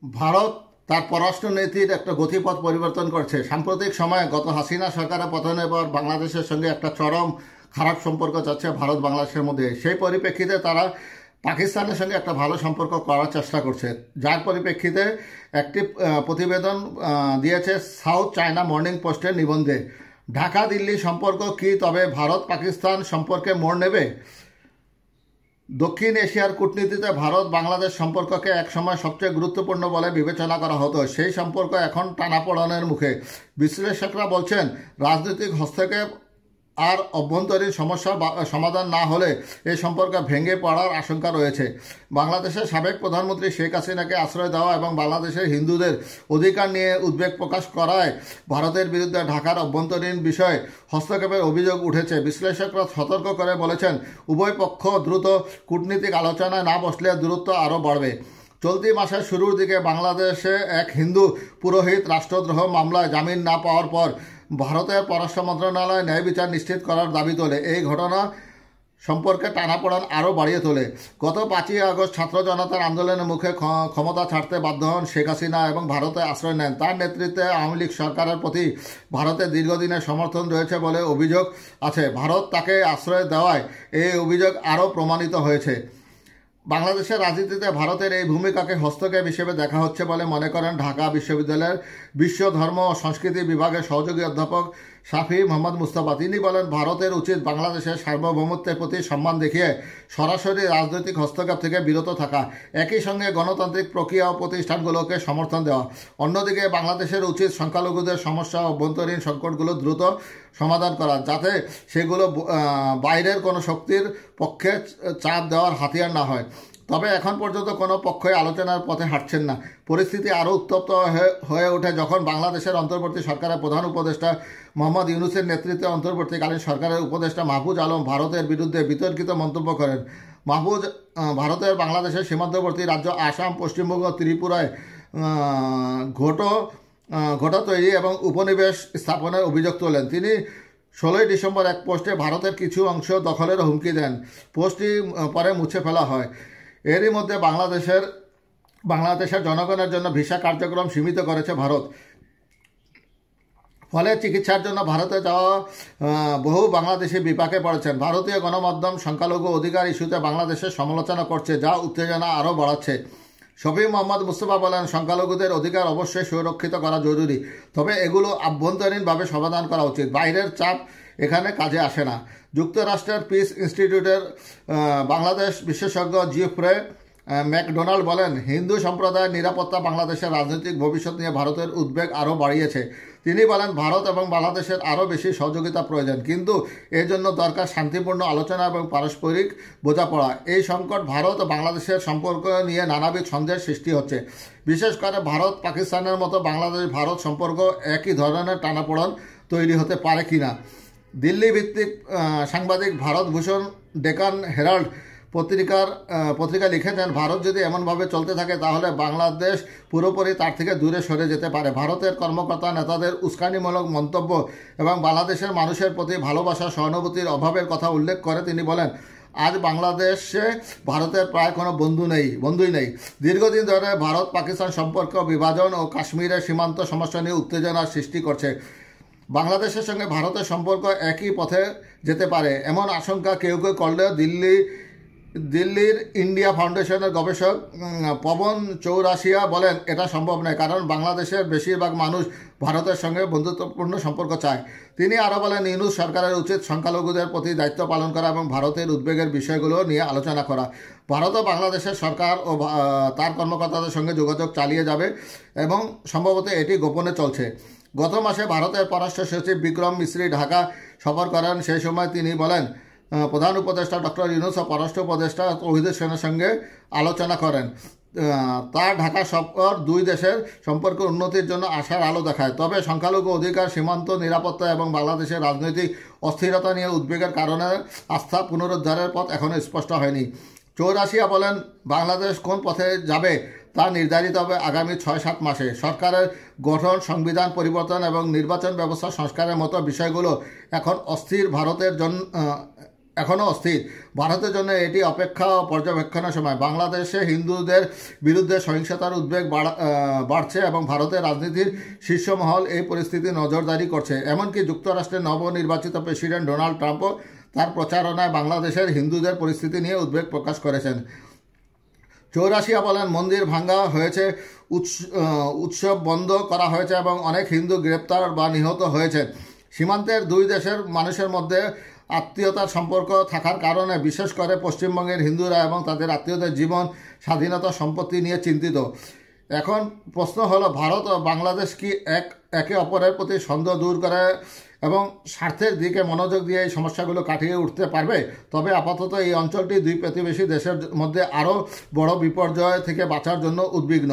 ভারত তার পররাষ্ট্রনীতির একটা গতিপথ পরিবর্তন করছে। সাম্প্রতিক সময়ে গত হাসিনা সরকারের পতনের পর বাংলাদেশের সঙ্গে একটা চরম খারাপ সম্পর্ক যাচ্ছে ভারত বাংলাদেশের মধ্যে। সেই পরিপ্রেক্ষিতে তারা পাকিস্তানের সঙ্গে একটা ভালো সম্পর্ক করার চেষ্টা করছে, যার পরিপ্রেক্ষিতে একটি প্রতিবেদন দিয়েছে সাউথ চায়না মর্নিং পোস্টের নিবন্ধে। ঢাকা দিল্লি সম্পর্ক কি তবে ভারত পাকিস্তান সম্পর্কে মোড় নেবে? দক্ষিণ এশিয়ার কূটনীতিতে ভারত বাংলাদেশ সম্পর্ককে একসময় সবচেয়ে গুরুত্বপূর্ণ বলে বিবেচনা করা হতো। সেই সম্পর্ক এখন টানাপোড়েনের মুখে। বিশ্লেষকরা বলছেন, রাজনৈতিক হস্তক্ষেপ আর অভ্যন্তরীণ সমস্যা সমাধান না হলে এই সম্পর্ক ভেঙে পড়ার আশঙ্কা রয়েছে। বাংলাদেশের সাবেক প্রধানমন্ত্রী শেখ হাসিনাকে আশ্রয় দেওয়া এবং বাংলাদেশের হিন্দুদের অধিকার নিয়ে উদ্বেগ প্রকাশ করায় ভারতের বিরুদ্ধে ঢাকার অভ্যন্তরীণ বিষয়ে হস্তক্ষেপের অভিযোগ উঠেছে। বিশ্লেষকরা সতর্ক করে বলেছেন, উভয় পক্ষ দ্রুত কূটনীতিক আলোচনায় না বসলে দূরত্ব আরও বাড়বে। চলতি মাসের শুরুর দিকে বাংলাদেশে এক হিন্দু পুরোহিত রাষ্ট্রদ্রোহ মামলায় জামিন না পাওয়ার পর ভারতের পররাষ্ট্র মন্ত্রণালয় ন্যায় বিচার নিশ্চিত করার দাবি তোলে। এই ঘটনা সম্পর্কে টানাপোড়েন আরও বাড়িয়ে তোলে। গত 5ই আগস্ট ছাত্র জনতার আন্দোলনের মুখে ক্ষমতা ছাড়তে বাধ্য হন শেখ হাসিনা এবং ভারতে আশ্রয় নেন। তার নেতৃত্বে আওয়ামী লীগ সরকারের প্রতি ভারতের দীর্ঘদিনের সমর্থন রয়েছে বলে অভিযোগ আছে। ভারত তাকে আশ্রয় দেওয়ায় এই অভিযোগ আরও প্রমাণিত হয়েছে। বাংলাদেশের রাজনীতিতে ভারতের এই ভূমিকাকে হস্তক্ষেপ হিসেবে দেখা হচ্ছে বলে মনে করেন ঢাকা বিশ্ববিদ্যালয়ের বিশ্ব ধর্ম ও সংস্কৃতি বিভাগের সহযোগী অধ্যাপক শাফি মোহাম্মদ মুস্তাফা। তিনি বলেন, ভারতের উচিত বাংলাদেশের সার্বভৌমত্বের প্রতি সম্মান দেখিয়ে সরাসরি রাজনৈতিক হস্তক্ষেপ থেকে বিরত থাকা, একই সঙ্গে গণতান্ত্রিক প্রক্রিয়া ও প্রতিষ্ঠানগুলোকে সমর্থন দেওয়া। অন্যদিকে বাংলাদেশের উচিত সংখ্যালঘুদের সমস্যা ও অভ্যন্তরীণ সংকটগুলো দ্রুত সমাধান করা, যাতে সেগুলো বাইরের কোনো শক্তির পক্ষে চাপ দেওয়ার হাতিয়ার না হয়। তবে এখন পর্যন্ত কোনো পক্ষই আলোচনার পথে হাঁটছেন না। পরিস্থিতি আরও উত্তপ্ত হয়ে ওঠে যখন বাংলাদেশের অন্তর্বর্তী সরকারের প্রধান উপদেষ্টা মোহাম্মদ ইউনূসের নেতৃত্বে অন্তর্বর্তীকালীন সরকারের উপদেষ্টা মাহফুজ আলম ভারতের বিরুদ্ধে বিতর্কিত মন্তব্য করেন। মাহফুজ ভারতের বাংলাদেশের সীমান্তবর্তী রাজ্য আসাম, পশ্চিমবঙ্গ, ত্রিপুরায় ঘটা তৈরি এবং উপনিবেশ স্থাপনের অভিযোগ তোলেন। তিনি 16ই ডিসেম্বর এক পোস্টে ভারতের কিছু অংশ দখলের হুমকি দেন। পোস্টটি পরে মুছে ফেলা হয়। এরই মধ্যে বাংলাদেশের জনগণের জন্য ভিসা কার্যক্রম সীমিত করেছে ভারত। ফলে চিকিৎসার জন্য ভারতে যাওয়া বহু বাংলাদেশি বিপাকে পড়েছেন। ভারতীয় গণমাধ্যম সংখ্যালঘু অধিকার ইস্যুতে বাংলাদেশের সমালোচনা করছে, যা উত্তেজনা আরও বাড়াচ্ছে। শফি মোহাম্মদ মুস্তাফা বলেন, সংখ্যালঘুদের অধিকার অবশ্যই সুরক্ষিত করা জরুরি, তবে এগুলো আভ্যন্তরীণভাবে সমাধান করা উচিত। বাইরের চাপ এখানে কাজে আসে না। যুক্তরাষ্ট্রের পিস ইনস্টিটিউটের বাংলাদেশ বিশেষজ্ঞ জিফ্রে ম্যাকডোনাল্ড বলেন, হিন্দু সম্প্রদায়ের নিরাপত্তা বাংলাদেশের রাজনৈতিক ভবিষ্যৎ নিয়ে ভারতের উদ্বেগ আরও বাড়িয়েছে। তিনি বলেন, ভারত এবং বাংলাদেশের আরও বেশি সহযোগিতা প্রয়োজন, কিন্তু এর জন্য দরকার শান্তিপূর্ণ আলোচনা এবং পারস্পরিক বোঝাপড়া। এই সংকট ভারত ও বাংলাদেশের সম্পর্ক নিয়ে নানাবিধ সন্দেহের সৃষ্টি হচ্ছে। বিশেষ করে ভারত পাকিস্তানের মতো বাংলাদেশ ভারত সম্পর্ক একই ধরনের টানাপোড়েন তৈরি হতে পারে কিনা। দিল্লি ভিত্তিক সাংবাদিক ভারত ভূষণ ডেকান হেরাল্ড পত্রিকা লিখেছেন, ভারত যদি এমনভাবে চলতে থাকে তাহলে বাংলাদেশ পুরোপুরি তার থেকে দূরে সরে যেতে পারে। ভারতের কর্মকর্তা নেতাদের উস্কানিমূলক মন্তব্য এবং বাংলাদেশের মানুষের প্রতি ভালোবাসা সহানুভূতির অভাবের কথা উল্লেখ করে তিনি বলেন, আজ বাংলাদেশে ভারতের প্রায় কোনো বন্ধুই নেই। দীর্ঘদিন ধরে ভারত পাকিস্তান সম্পর্ক বিভাজন ও কাশ্মীরের সীমান্ত সমস্যা নিয়ে উত্তেজনার সৃষ্টি করছে। বাংলাদেশের সঙ্গে ভারতের সম্পর্ক একই পথে যেতে পারে এমন আশঙ্কা কেউ করলেও দিল্লির ইন্ডিয়া ফাউন্ডেশনের গবেষক পবন চৌরাশিয়া বলেন, এটা সম্ভব নয়, কারণ বাংলাদেশের বেশিরভাগ মানুষ ভারতের সঙ্গে বন্ধুত্বপূর্ণ সম্পর্ক চায়। তিনি আরও বলেন, ইউনূস সরকারের উচিত সংখ্যালঘুদের প্রতি দায়িত্ব পালন করা এবং ভারতের উদ্বেগের বিষয়গুলো নিয়ে আলোচনা করা। ভারত ও বাংলাদেশের সরকার ও তার কর্মকর্তাদের সঙ্গে যোগাযোগ চালিয়ে যাবে এবং সম্ভবত এটি গোপনে চলছে। গত মাসে ভারতের পররাষ্ট্র সচিব বিক্রম মিশ্রি ঢাকা সফর করেন। সেই সময় তিনি বলেন, প্রধান উপদেষ্টা ডক্টর ইউনূস ও পররাষ্ট্র উপদেষ্টা তৌহিদ হোসেনের সঙ্গে আলোচনা করেন। তার ঢাকা সফর দুই দেশের সম্পর্কের উন্নতির জন্য আশার আলো দেখায়। তবে সংখ্যালঘু অধিকার, সীমান্ত নিরাপত্তা এবং বাংলাদেশের রাজনৈতিক অস্থিরতা নিয়ে উদ্বেগের কারণে আস্থা পুনরুদ্ধারের পথ এখনও স্পষ্ট হয়নি। চৌরাশিয়া বলেন, বাংলাদেশ কোন পথে যাবে তা নির্ধারিত হবে আগামী 6-7 মাসে। সরকারের গঠন, সংবিধান পরিবর্তন এবং নির্বাচন ব্যবস্থা সংস্কারের মতো বিষয়গুলো এখন অস্থির এখনও অস্থির। ভারতের জন্য এটি অপেক্ষা ও পর্যবেক্ষণের সময়। বাংলাদেশে হিন্দুদের বিরুদ্ধে সহিংসতার উদ্বেগ বাড়ছে এবং ভারতের রাজনীতির শীর্ষমহল এই পরিস্থিতি নজরদারি করছে। এমনকি যুক্তরাষ্ট্রের নবনির্বাচিত প্রেসিডেন্ট ডোনাল্ড ট্রাম্পও তার প্রচারণায় বাংলাদেশের হিন্দুদের পরিস্থিতি নিয়ে উদ্বেগ প্রকাশ করেছেন। চৌরাশিয়া বলেন, মন্দির ভাঙ্গা হয়েছে, উৎসব বন্ধ করা হয়েছে এবং অনেক হিন্দু গ্রেপ্তার বা নিহত হয়েছে। সীমান্তের দুই দেশের মানুষের মধ্যে আত্মীয়তার সম্পর্ক থাকার কারণে বিশেষ করে পশ্চিমবঙ্গের হিন্দুরা এবং তাদের আত্মীয়দের জীবন, স্বাধীনতা, সম্পত্তি নিয়ে চিন্তিত। এখন প্রশ্ন হলো, ভারত ও বাংলাদেশ কি একে অপরের প্রতি সন্দেহ দূর করে এবং স্বার্থের দিকে মনোযোগ দিয়ে এই সমস্যাগুলো কাটিয়ে উঠতে পারবে? তবে আপাতত এই অঞ্চলটি দুই প্রতিবেশী দেশের মধ্যে আরও বড় বিপর্যয় থেকে বাঁচার জন্য উদ্বিগ্ন।